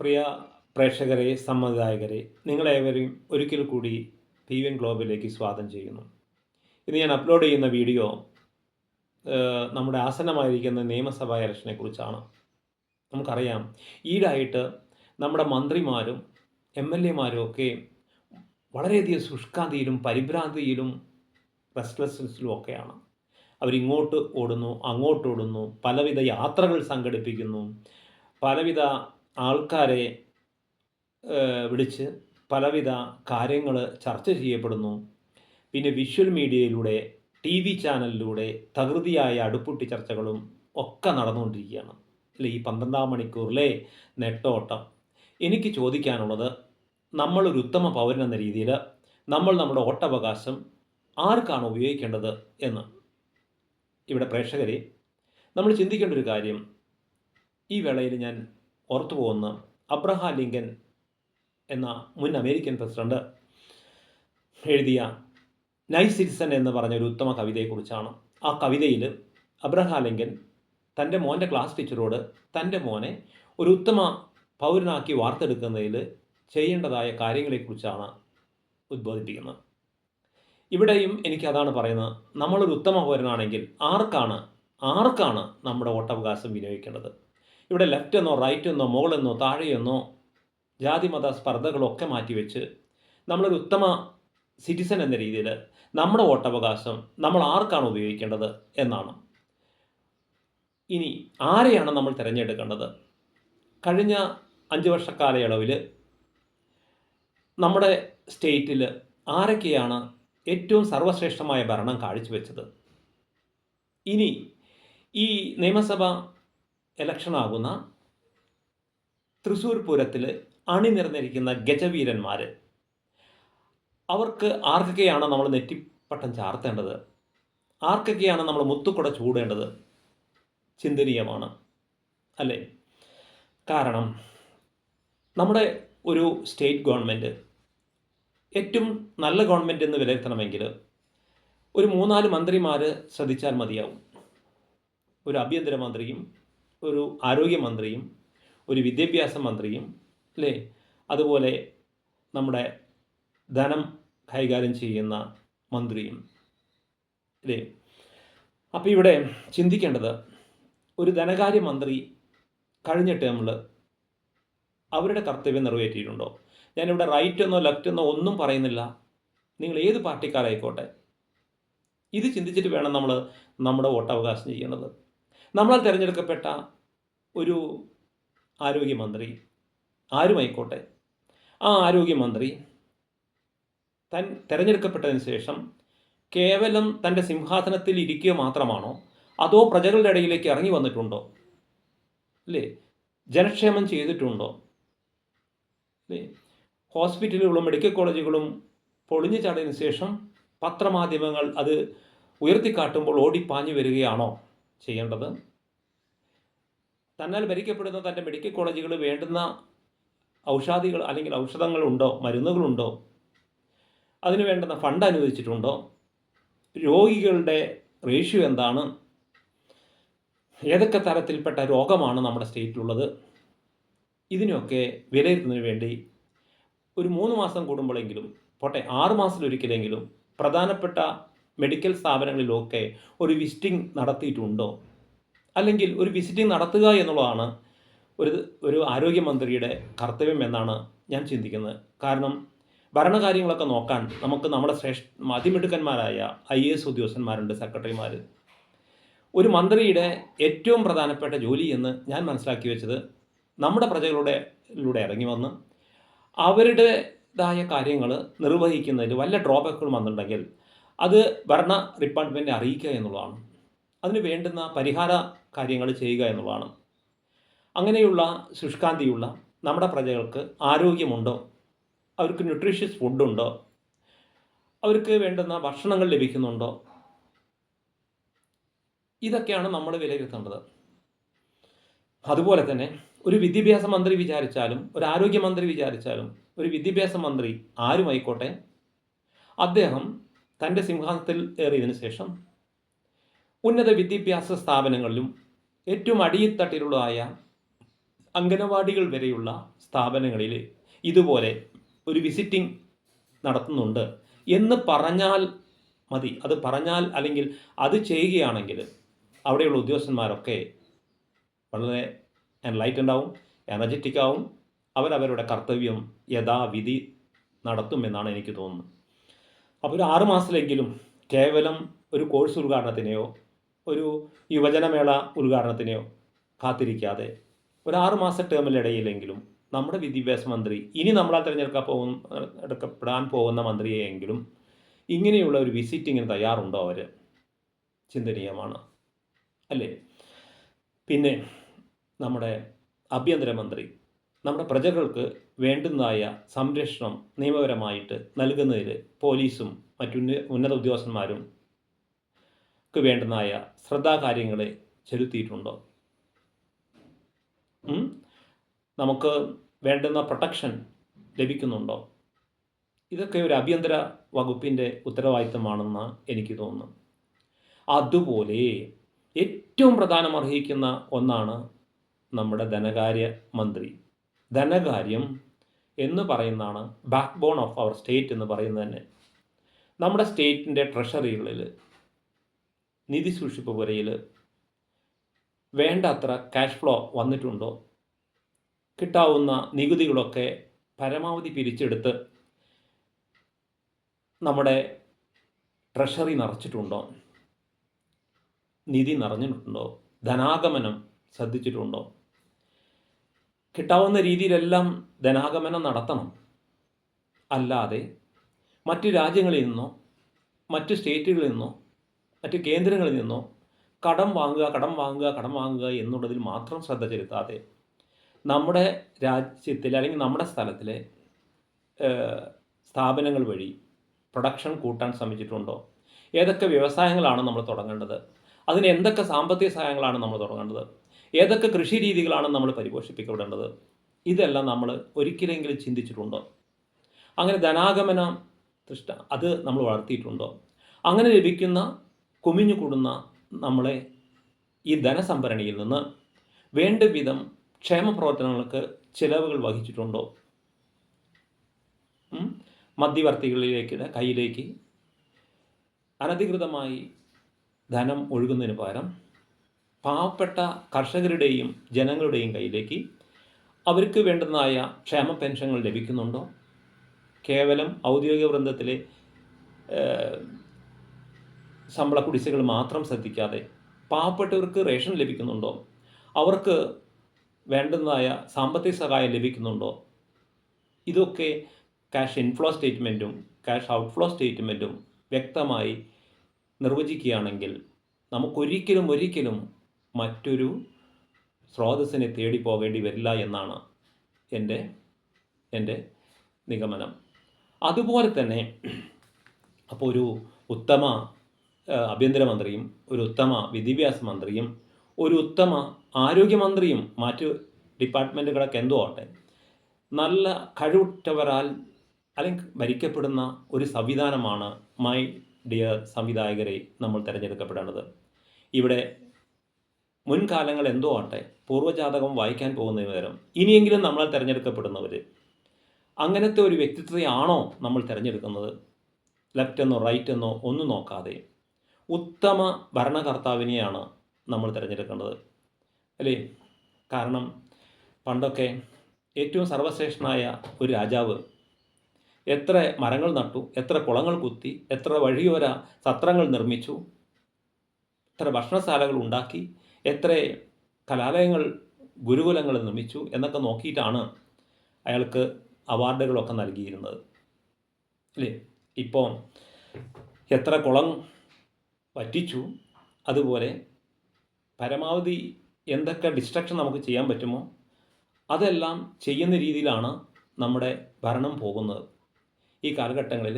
പ്രിയ പ്രേക്ഷകരെ, സമ്മതിദായകരെ, നിങ്ങളേവരെയും ഒരിക്കൽ കൂടി PVN ഗ്ലോബലിലേക്ക് സ്വാഗതം ചെയ്യുന്നു. ഇന്ന് ഞാൻ അപ്ലോഡ് ചെയ്യുന്ന വീഡിയോ നമ്മുടെ ആസന്നമായിരിക്കുന്ന നിയമസഭാ ഇലക്ഷനെ കുറിച്ചാണ്. നമുക്കറിയാം, ഈടായിട്ട് നമ്മുടെ മന്ത്രിമാരും MLA മാരും ഒക്കെ വളരെയധികം ശുഷ്കാന്തിയിലും പരിഭ്രാന്തിയിലും റെസ്റ്റ്ലെസ്നെസ്സിലും ഒക്കെയാണ്. അവരിങ്ങോട്ട് ഓടുന്നു, അങ്ങോട്ട് ഓടുന്നു, പലവിധ യാത്രകൾ സംഘടിപ്പിക്കുന്നു, പലവിധ ആൾക്കാരെ വിളിച്ച് പലവിധ കാര്യങ്ങൾ ചർച്ച ചെയ്യപ്പെടുന്നു. പിന്നെ വിഷ്വൽ മീഡിയയിലൂടെ, TV ചാനലിലൂടെ തകൃതിയായ അടുപ്പുട്ടി ചർച്ചകളും ഒക്കെ നടന്നുകൊണ്ടിരിക്കുകയാണ്. അല്ലേ, ഈ 12-ാം മണിക്കൂറിലെ നെട്ടോട്ടം. എനിക്ക് ചോദിക്കാനുള്ളത്, നമ്മളൊരു ഉത്തമ പൗരനെന്ന രീതിയിൽ നമ്മൾ നമ്മുടെ വോട്ടവകാശം ആർക്കാണ് ഉപയോഗിക്കേണ്ടത് എന്ന്. ഇവിടെ പ്രേക്ഷകരെ, നമ്മൾ ചിന്തിക്കേണ്ട ഒരു കാര്യം, ഈ വേളയിൽ ഞാൻ ഓർത്തു പോകുന്ന അബ്രഹാം ലിങ്കൻ എന്ന മുൻ അമേരിക്കൻ പ്രസിഡന്റ് എഴുതിയ നൈസ് സിറ്റിസൺ എന്ന് പറഞ്ഞൊരു ഉത്തമ കവിതയെക്കുറിച്ചാണ്. ആ കവിതയിൽ അബ്രഹാം ലിങ്കൻ തൻ്റെ മോൻ്റെ ക്ലാസ് ടീച്ചറോട് തൻ്റെ മോനെ ഒരു ഉത്തമ പൗരനാക്കി വാർത്തെടുക്കുന്നതിൽ ചെയ്യേണ്ടതായ കാര്യങ്ങളെക്കുറിച്ചാണ് ഉദ്ബോധിപ്പിക്കുന്നത്. ഇവിടെയും എനിക്കതാണ് പറയുന്നത്, നമ്മളൊരു ഉത്തമ പൗരനാണെങ്കിൽ ആർക്കാണ് നമ്മുടെ വോട്ടവകാശം വിനിയോഗിക്കേണ്ടത്? ഇവിടെ ലെഫ്റ്റ് എന്നോ റൈറ്റ് എന്നോ മുകളെന്നോ താഴെയെന്നോ ജാതിമത സ്പർദ്ധകളൊക്കെ മാറ്റിവെച്ച് നമ്മളൊരു ഉത്തമ സിറ്റിസൺ എന്ന രീതിയിൽ നമ്മുടെ വോട്ടവകാശം നമ്മൾ ആർക്കാണ് ഉപയോഗിക്കേണ്ടത് എന്നാണ്. ഇനി ആരെയാണ് നമ്മൾ തിരഞ്ഞെടുക്കേണ്ടത്? കഴിഞ്ഞ 5 വർഷ കാലയളവിൽ നമ്മുടെ സ്റ്റേറ്റിൽ ആരൊക്കെയാണ് ഏറ്റവും സർവശ്രേഷ്ഠമായ ഭരണം കാഴ്ചവെച്ചത്? ഇനി ഈ നിയമസഭ ഇലക്ഷനാകുന്ന തൃശ്ശൂർ പൂരത്തിൽ അണിനിരന്നിരിക്കുന്ന ഗജവീരന്മാർ, അവർക്ക് ആർക്കൊക്കെയാണ് നമ്മൾ നെറ്റിപ്പട്ടം ചാർത്തേണ്ടത്? ആർക്കൊക്കെയാണ് നമ്മൾ മുത്തുക്കുട ചൂടേണ്ടത്? ചിന്തനീയമാണ് അല്ലേ? കാരണം നമ്മുടെ ഒരു സ്റ്റേറ്റ് ഗവൺമെൻറ് ഏറ്റവും നല്ല ഗവൺമെൻറ് എന്ന് വിലയിരുത്തണമെങ്കിൽ ഒരു 3-4 മന്ത്രിമാർ ശ്രദ്ധിച്ചാൽ മതിയാവും. ഒരു ആഭ്യന്തരമന്ത്രിയും, ഒരു ആരോഗ്യമന്ത്രിയും, ഒരു വിദ്യാഭ്യാസ മന്ത്രിയും, അല്ലേ, അതുപോലെ നമ്മുടെ ധനം കൈകാര്യം ചെയ്യുന്ന മന്ത്രിയും, അല്ലേ. അപ്പോൾ ഇവിടെ ചിന്തിക്കേണ്ടത്, ഒരു ധനകാര്യമന്ത്രി കഴിഞ്ഞ ടേമിൽ അവരുടെ കർത്തവ്യം നിറവേറ്റിയിട്ടുണ്ടോ? ഞാനിവിടെ റൈറ്റ് എന്നോ ലെഫ്റ്റ് എന്നോ ഒന്നും പറയുന്നില്ല. നിങ്ങൾ ഏത് പാർട്ടിക്കാരായിക്കോട്ടെ, ഇത് ചിന്തിച്ചിട്ട് വേണം നമ്മൾ നമ്മുടെ വോട്ടവകാശം ചെയ്യേണ്ടത്. നമ്മളാൽ തിരഞ്ഞെടുക്കപ്പെട്ട ഒരു ആരോഗ്യമന്ത്രി ആരുമായിക്കോട്ടെ, ആ ആരോഗ്യമന്ത്രി തിരഞ്ഞെടുക്കപ്പെട്ടതിന് ശേഷം കേവലം തൻ്റെ സിംഹാസനത്തിൽ ഇരിക്കുക മാത്രമാണോ, അതോ പ്രജകളുടെ ഇടയിലേക്ക് ഇറങ്ങി വന്നിട്ടുണ്ടോ? അല്ലേ, ജനക്ഷേമം ചെയ്തിട്ടുണ്ടോ? അല്ലേ, ഹോസ്പിറ്റലുകളും മെഡിക്കൽ കോളേജുകളും പൊളിഞ്ഞു ചാടിയതിനു ശേഷം പത്രമാധ്യമങ്ങൾ അത് ഉയർത്തിക്കാട്ടുമ്പോൾ ഓടിപ്പാഞ്ഞു വരികയാണോ ചെയ്യേണ്ടത്? തന്നാൽ ഭരിക്കപ്പെടുന്ന തൻ്റെ മെഡിക്കൽ കോളേജുകൾ വേണ്ടുന്ന ഔഷാദികൾ അല്ലെങ്കിൽ ഔഷധങ്ങളുണ്ടോ, മരുന്നുകളുണ്ടോ, അതിന് വേണ്ടുന്ന ഫണ്ട് അനുവദിച്ചിട്ടുണ്ടോ? രോഗികളുടെ റേഷ്യോ എന്താണ്? ഏതൊക്കെ തരത്തിൽപ്പെട്ട രോഗമാണ് നമ്മുടെ സ്റ്റേറ്റിലുള്ളത്? ഇതിനൊക്കെ വിലയിരുത്തുന്നതിന് വേണ്ടി ഒരു 3 മാസം കൂടുമ്പോഴെങ്കിലും, പോട്ടെ 6 മാസത്തിലൊരിക്കലെങ്കിലും പ്രധാനപ്പെട്ട മെഡിക്കൽ സ്ഥാപനങ്ങളിലൊക്കെ ഒരു വിസിറ്റിംഗ് നടത്തിയിട്ടുണ്ടോ? അല്ലെങ്കിൽ ഒരു വിസിറ്റിംഗ് നടത്തുക എന്നുള്ളതാണ് ഒരു ആരോഗ്യമന്ത്രിയുടെ കർത്തവ്യം എന്നാണ് ഞാൻ ചിന്തിക്കുന്നത്. കാരണം ഭരണകാര്യങ്ങളൊക്കെ നോക്കാൻ നമുക്ക് നമ്മുടെ അതിമിടുക്കന്മാരായ IAS ഉദ്യോഗസ്ഥന്മാരുണ്ട്, സെക്രട്ടറിമാർ. ഒരു മന്ത്രിയുടെ ഏറ്റവും പ്രധാനപ്പെട്ട ജോലി എന്ന് ഞാൻ മനസ്സിലാക്കി വെച്ചത്, നമ്മുടെ പ്രജകളുടെ ഇറങ്ങി വന്ന് അവരുടേതായ കാര്യങ്ങൾ നിർവഹിക്കുന്നതിൽ വല്ല ഡ്രോബാക്കുകൾ വന്നിട്ടുണ്ടെങ്കിൽ അത് ഭരണ ഡിപ്പാർട്ട്മെൻറ്റിനെ അറിയിക്കുക എന്നുള്ളതാണ്. അതിന് വേണ്ടുന്ന പരിഹാര കാര്യങ്ങൾ ചെയ്യുക എന്നുള്ളതാണ്. അങ്ങനെയുള്ള ശുഷ്കാന്തിയുള്ള നമ്മുടെ പ്രജകൾക്ക് ആരോഗ്യമുണ്ടോ? അവർക്ക് ന്യൂട്രീഷ്യസ് ഫുഡുണ്ടോ? അവർക്ക് വേണ്ടുന്ന ഭക്ഷണങ്ങൾ ലഭിക്കുന്നുണ്ടോ? ഇതൊക്കെയാണ് നമ്മൾ വിലയിരുത്തേണ്ടത്. അതുപോലെ തന്നെ ഒരു വിദ്യാഭ്യാസ മന്ത്രി വിചാരിച്ചാലും, ഒരു ആരോഗ്യമന്ത്രി വിചാരിച്ചാലും, ഒരു വിദ്യാഭ്യാസ മന്ത്രി ആരുമായിക്കോട്ടെ, അദ്ദേഹം തൻ്റെ സിംഹാസനത്തിൽ ഏറിയതിനു ശേഷം ഉന്നത വിദ്യാഭ്യാസ സ്ഥാപനങ്ങളിലും ഏറ്റവും അടിത്തട്ടിലുള്ളതായ അംഗനവാടികൾ വരെയുള്ള സ്ഥാപനങ്ങളിൽ ഇതുപോലെ ഒരു വിസിറ്റിംഗ് നടത്തുന്നുണ്ട് എന്ന് പറഞ്ഞാൽ മതി. അത് പറഞ്ഞാൽ അല്ലെങ്കിൽ അത് ചെയ്യുകയാണെങ്കിൽ അവിടെയുള്ള ഉദ്യോഗസ്ഥന്മാരൊക്കെ വളരെ എൻലൈറ്റൻഡ് ആവും, എനർജറ്റിക് ആവും. അവരവരുടെ കർത്തവ്യം യഥാവിധി നടത്തുമെന്നാണ് എനിക്ക് തോന്നുന്നത്. അപ്പോൾ ഒരു 6 മാസത്തിലെങ്കിലും കേവലം ഒരു കോഴ്സ് ഉദ്ഘാടനത്തിനെയോ ഒരു യുവജനമേള ഉദ്ഘാടനത്തിനെയോ കാത്തിരിക്കാതെ ഒരു 6 മാസ ടേമിലിടയിലെങ്കിലും നമ്മുടെ വിദ്യാഭ്യാസ മന്ത്രി, ഇനി നമ്മളാൽ എടുക്കപ്പെടാൻ പോകുന്ന മന്ത്രിയെയെങ്കിലും ഇങ്ങനെയുള്ള ഒരു വിസിറ്റിങ്ങിന് തയ്യാറുണ്ടോ അവർ? ചിന്തനീയമാണ് അല്ലേ? പിന്നെ നമ്മുടെ ആഭ്യന്തരമന്ത്രി നമ്മുടെ പ്രജകൾക്ക് വേണ്ടുന്നതായ സംരക്ഷണം നിയമപരമായിട്ട് നൽകുന്നതിൽ പോലീസും ഉന്നത ഉദ്യോഗസ്ഥന്മാരും വേണ്ടുന്നതായ ശ്രദ്ധാകാര്യങ്ങളെ ചെലുത്തിയിട്ടുണ്ടോ? നമുക്ക് വേണ്ടുന്ന പ്രൊട്ടക്ഷൻ ലഭിക്കുന്നുണ്ടോ? ഇതൊക്കെ ഒരു ആഭ്യന്തര വകുപ്പിൻ്റെ ഉത്തരവാദിത്തമാണെന്ന് എനിക്ക് തോന്നുന്നു. അതുപോലെ ഏറ്റവും പ്രധാനം അർഹിക്കുന്ന ഒന്നാണ് നമ്മുടെ ധനകാര്യ മന്ത്രി. ധനകാര്യം എന്ന് പറയുന്നതാണ് backbone of our state എന്ന് പറയുന്നത് തന്നെ. നമ്മുടെ സ്റ്റേറ്റിൻ്റെ ട്രഷറികളിൽ, നിധി സൂക്ഷിപ്പ് പുരയിൽ വേണ്ടത്ര ക്യാഷ് ഫ്ലോ വന്നിട്ടുണ്ടോ? കിട്ടാവുന്ന നികുതികളൊക്കെ പരമാവധി പിരിച്ചെടുത്ത് നമ്മുടെ ട്രഷറി നിറച്ചിട്ടുണ്ടോ? നിധി നിറഞ്ഞിട്ടുണ്ടോ? ധനാഗമനം ശ്രദ്ധിച്ചിട്ടുണ്ടോ? കിട്ടാവുന്ന രീതിയിലെല്ലാം ധനാഗമനം നടത്തണം. അല്ലാതെ മറ്റ് രാജ്യങ്ങളിൽ നിന്നോ മറ്റ് സ്റ്റേറ്റുകളിൽ നിന്നോ മറ്റ് കേന്ദ്രങ്ങളിൽ നിന്നോ കടം വാങ്ങുക എന്നുള്ളതിൽ മാത്രം ശ്രദ്ധ ചെലുത്താതെ നമ്മുടെ രാജ്യത്തിലെ അല്ലെങ്കിൽ നമ്മുടെ സ്ഥലത്തിലെ സ്ഥാപനങ്ങൾ വഴി പ്രൊഡക്ഷൻ കൂട്ടാൻ ശ്രമിച്ചിട്ടുണ്ടോ? ഏതൊക്കെ വ്യവസായങ്ങളാണ് നമ്മൾ തുടങ്ങേണ്ടത്? അതിന് എന്തൊക്കെ സാമ്പത്തിക സഹായങ്ങളാണ് നമ്മൾ തുടങ്ങേണ്ടത്? ഏതൊക്കെ കൃഷി രീതികളാണ് നമ്മൾ പരിപോഷിപ്പിക്കപ്പെടേണ്ടത്? ഇതെല്ലാം നമ്മൾ ഒരിക്കലെങ്കിലും ചിന്തിച്ചിട്ടുണ്ടോ? അങ്ങനെ ധനാഗമന അത് നമ്മൾ വളർത്തിയിട്ടുണ്ടോ? അങ്ങനെ ലഭിക്കുന്ന കുമിഞ്ഞു കൂടുന്ന നമ്മളെ ഈ ധനസംഭരണിയിൽ നിന്ന് വേണ്ട വിധം ക്ഷേമ പ്രവർത്തനങ്ങൾക്ക് ചിലവുകൾ വഹിച്ചിട്ടുണ്ടോ? മധ്യവർത്തികളിലേക്ക് കയ്യിലേക്ക് അനധികൃതമായി ധനം ഒഴുകുന്നതിന് പകരം പാവപ്പെട്ട കർഷകരുടെയും ജനങ്ങളുടെയും കയ്യിലേക്ക് അവർക്ക് വേണ്ടുന്നതായ ക്ഷേമ പെൻഷനുകൾ ലഭിക്കുന്നുണ്ടോ? കേവലം ഔദ്യോഗിക വൃന്ദത്തിലെ ശമ്പള കുടിശ്ശികൾ മാത്രം ശ്രദ്ധിക്കാതെ പാവപ്പെട്ടവർക്ക് റേഷൻ ലഭിക്കുന്നുണ്ടോ? അവർക്ക് വേണ്ടുന്നതായ സാമ്പത്തിക സഹായം ലഭിക്കുന്നുണ്ടോ? ഇതൊക്കെ ക്യാഷ് ഇൻഫ്ലോ സ്റ്റേറ്റ്മെൻറ്റും ക്യാഷ് ഔട്ട്ഫ്ലോ സ്റ്റേറ്റ്മെൻറ്റും വ്യക്തമായി നിർവചിക്കുകയാണെങ്കിൽ നമുക്കൊരിക്കലും മറ്റൊരു സ്രോതസ്സിനെ തേടി പോകേണ്ടി വരില്ല എന്നാണ് എൻ്റെ നിഗമനം. അതുപോലെ തന്നെ അപ്പോൾ ഒരു ഉത്തമ ആഭ്യന്തരമന്ത്രിയും ഒരു ഉത്തമ വിദ്യാഭ്യാസ മന്ത്രിയും ഒരു ഉത്തമ ആരോഗ്യമന്ത്രിയും മറ്റ് ഡിപ്പാർട്ട്മെൻറ്റുകളൊക്കെ എന്തോ ആട്ടെ നല്ല കഴിവുറ്റവരാൽ അല്ലെങ്കിൽ ഭരിക്കപ്പെടുന്ന ഒരു സംവിധാനമാണ് മൈ ഡിയർ സംവിധായകരെ നമ്മൾ തിരഞ്ഞെടുക്കപ്പെടേണ്ടത്. ഇവിടെ മുൻകാലങ്ങൾ എന്തോ ആട്ടെ പൂർവ്വജാതകം വായിക്കാൻ പോകുന്നതിന് പകരം ഇനിയെങ്കിലും നമ്മളാൽ തിരഞ്ഞെടുക്കപ്പെടുന്നവർ അങ്ങനത്തെ ഒരു വ്യക്തിത്വത്തെയാണോ നമ്മൾ തിരഞ്ഞെടുക്കുന്നത്? ലെഫ്റ്റ് എന്നോ റൈറ്റ് എന്നോ ഒന്നും നോക്കാതെ ഉത്തമ ഭരണകർത്താവിനെയാണ് നമ്മൾ തിരഞ്ഞെടുക്കേണ്ടത് അല്ലേ? കാരണം പണ്ടൊക്കെ ഏറ്റവും സർവശ്രേഷ്ഠനായ ഒരു രാജാവ് എത്ര മരങ്ങൾ നട്ടു, എത്ര കുളങ്ങൾ കുത്തി, എത്ര വഴിയോര സത്രങ്ങൾ നിർമ്മിച്ചു, എത്ര ഭക്ഷണശാലകൾ ഉണ്ടാക്കി, എത്ര കലാലയങ്ങൾ ഗുരുകുലങ്ങൾ നിർമ്മിച്ചു എന്നൊക്കെ നോക്കിയിട്ടാണ് അയാൾക്ക് അവാർഡുകളൊക്കെ നൽകിയിരുന്നത് അല്ലേ? ഇപ്പോൾ എത്ര കുളം വറ്റിച്ചു, അതുപോലെ പരമാവധി എന്തൊക്കെ ഡിസ്ട്രക്ഷൻ നമുക്ക് ചെയ്യാൻ പറ്റുമോ അതെല്ലാം ചെയ്യുന്ന രീതിയിലാണ് നമ്മുടെ ഭരണം പോകുന്നത്. ഈ കാലഘട്ടങ്ങളിൽ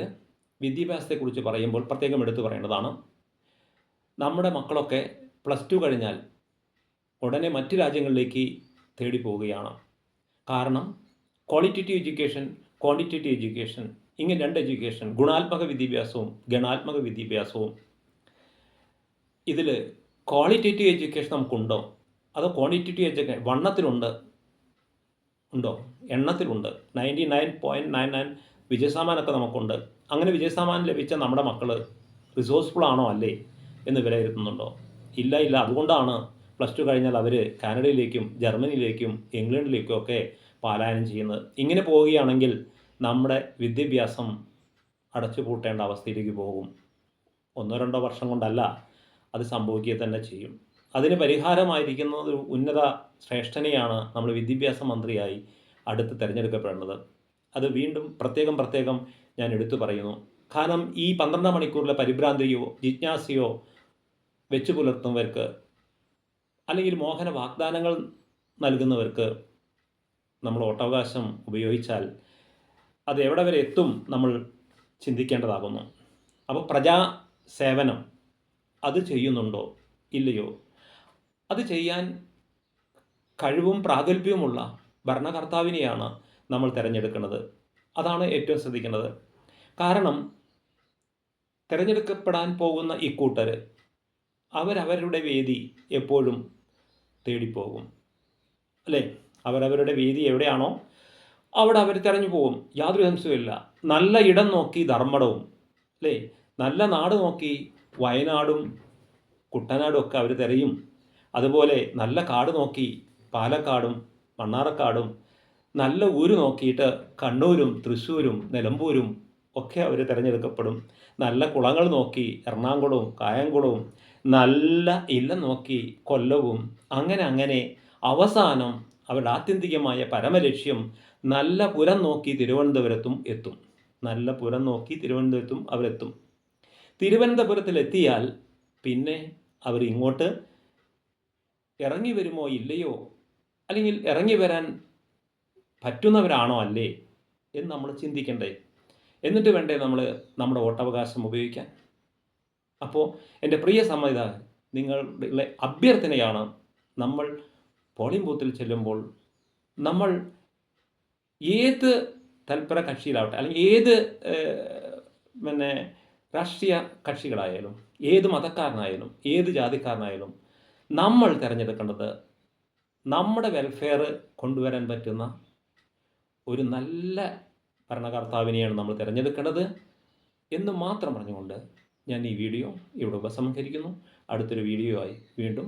വിദ്യാഭ്യാസത്തെക്കുറിച്ച് പറയുമ്പോൾ പ്രത്യേകം എടുത്തു പറയേണ്ടതാണ്, നമ്മുടെ മക്കളൊക്കെ +2 കഴിഞ്ഞാൽ ഉടനെ മറ്റ് രാജ്യങ്ങളിലേക്ക് തേടി പോവുകയാണ്. കാരണം ക്വാളിറ്റേറ്റീവ് എഡ്യൂക്കേഷൻ, ക്വാണ്ടിറ്റേറ്റീവ് എഡ്യൂക്കേഷൻ, ഇങ്ങനെ 2 എഡ്യൂക്കേഷൻ, ഗുണാത്മക വിദ്യാഭ്യാസവും ഗണാത്മക വിദ്യാഭ്യാസവും. ഇതിൽ ക്വാളിറ്റേറ്റീവ് എഡ്യൂക്കേഷൻ നമുക്കുണ്ടോ? അതോ ക്വാണ്ടിറ്റേറ്റീവ് എഡ്യൂക്കേഷൻ വണ്ണത്തിലുണ്ട് ഉണ്ടോ? എണ്ണത്തിലുണ്ട്. 99.99 വിജയശതമാനമൊക്കെ നമുക്കുണ്ട്. അങ്ങനെ വിജയശതമാനം ലഭിച്ച നമ്മുടെ മക്കൾ റിസോഴ്സ്ഫുൾ ആണോ അല്ലേ എന്ന് വിലയിരുത്തുന്നുണ്ടോ? ഇല്ല. അതുകൊണ്ടാണ് പ്ലസ് ടു കഴിഞ്ഞാൽ അവർ കാനഡയിലേക്കും ജർമ്മനിയിലേക്കും ഇംഗ്ലണ്ടിലേക്കും ഒക്കെ പലായനം ചെയ്യുന്നത്. ഇങ്ങനെ പോവുകയാണെങ്കിൽ നമ്മുടെ വിദ്യാഭ്യാസം അടച്ചുപൂട്ടേണ്ട അവസ്ഥയിലേക്ക് പോകും. 1-2 വർഷം കൊണ്ടല്ല അത് സംഭവിക്കുക തന്നെ ചെയ്യും. അതിന് പരിഹാരമായിരിക്കുന്ന ഒരു ഉന്നത ശ്രേഷ്ഠനെയാണ് നമ്മൾ വിദ്യാഭ്യാസ മന്ത്രിയായി അടുത്ത് തിരഞ്ഞെടുക്കപ്പെടേണ്ടത്. അത് വീണ്ടും പ്രത്യേകം ഞാൻ എടുത്തു പറയുന്നു. കാരണം ഈ 12 മണിക്കൂറിലെ പരിഭ്രാന്തിയോ ജിജ്ഞാസയോ വെച്ച് പുലർത്തുന്നവർക്ക്, അല്ലെങ്കിൽ മോഹന വാഗ്ദാനങ്ങൾ നൽകുന്നവർക്ക് നമ്മൾ വോട്ടവകാശം ഉപയോഗിച്ചാൽ അത് എവിടെ വരെ എത്തും നമ്മൾ ചിന്തിക്കേണ്ടതാകുന്നു. അപ്പോൾ പ്രജാസേവനം അത് ചെയ്യുന്നുണ്ടോ ഇല്ലയോ? അത് ചെയ്യാൻ കഴിവും പ്രാഗൽഭ്യവുമുള്ള ഭരണകർത്താവിനെയാണ് നമ്മൾ തിരഞ്ഞെടുക്കുന്നത്. അതാണ് ഏറ്റവും ശ്രദ്ധിക്കേണ്ടത്. കാരണം തിരഞ്ഞെടുക്കപ്പെടാൻ പോകുന്ന ഇക്കൂട്ടർ അവരവരുടെ വേദി എപ്പോഴും തേടിപ്പോകും, അല്ലേ? അവരവരുടെ വേദി എവിടെയാണോ അവിടെ അവർ തിരഞ്ഞു പോകും. യാതൊരു സംശയവുമില്ല. നല്ല ഇടം നോക്കി ധർമ്മടവും, അല്ലേ? നല്ല നാട് നോക്കി വയനാടും കുട്ടനാടും ഒക്കെ അവർ തിരയും. അതുപോലെ നല്ല കാട് നോക്കി പാലക്കാടും മണ്ണാർക്കാടും, നല്ല ഊര് നോക്കിയിട്ട് കണ്ണൂരും തൃശ്ശൂരും നിലമ്പൂരും ഒക്കെ അവർ തിരഞ്ഞെടുക്കപ്പെടും. നല്ല കുളങ്ങൾ നോക്കി എറണാകുളവും കായംകുളവും, നല്ല ഇല്ലം നോക്കി കൊല്ലവും, അങ്ങനെ അവസാനം അവരുടെ ആത്യന്തികമായ പരമലക്ഷ്യം നല്ല പുരം നോക്കി തിരുവനന്തപുരത്തും എത്തും. നല്ല പുരം നോക്കി തിരുവനന്തപുരത്തും അവരെത്തും. തിരുവനന്തപുരത്തിലെത്തിയാൽ പിന്നെ അവർ ഇങ്ങോട്ട് ഇറങ്ങി വരുമോ ഇല്ലയോ, അല്ലെങ്കിൽ ഇറങ്ങി വരാൻ പറ്റുന്നവരാണോ അല്ലേ എന്ന് നമ്മൾ ചിന്തിക്കണ്ടേ? എന്നിട്ട് വേണ്ടേ നമ്മൾ നമ്മുടെ വോട്ടവകാശം ഉപയോഗിക്കാൻ? അപ്പോൾ എൻ്റെ പ്രിയ സമ്മതിദായകർ, നിങ്ങളുടെ അഭ്യർത്ഥനയാണ്, നമ്മൾ പോളിംഗ് ബൂത്തിൽ ചെല്ലുമ്പോൾ നമ്മൾ ഏത് തൽപര കക്ഷിയിലാവട്ടെ, അല്ലെങ്കിൽ ഏത് രാഷ്ട്രീയ കക്ഷികളായാലും, ഏത് മതക്കാരനായാലും, ഏത് ജാതിക്കാരനായാലും, നമ്മൾ തിരഞ്ഞെടുക്കേണ്ടത് നമ്മുടെ വെൽഫെയർ കൊണ്ടുവരാൻ പറ്റുന്ന ഒരു നല്ല ഭരണകർത്താവിനെയാണ് നമ്മൾ തിരഞ്ഞെടുക്കേണ്ടത് എന്ന് മാത്രം പറഞ്ഞുകൊണ്ട് ഞാൻ ഈ വീഡിയോ ഇവിടെ ഉപസംഹരിക്കുന്നു. അടുത്തൊരു വീഡിയോ ആയി വീണ്ടും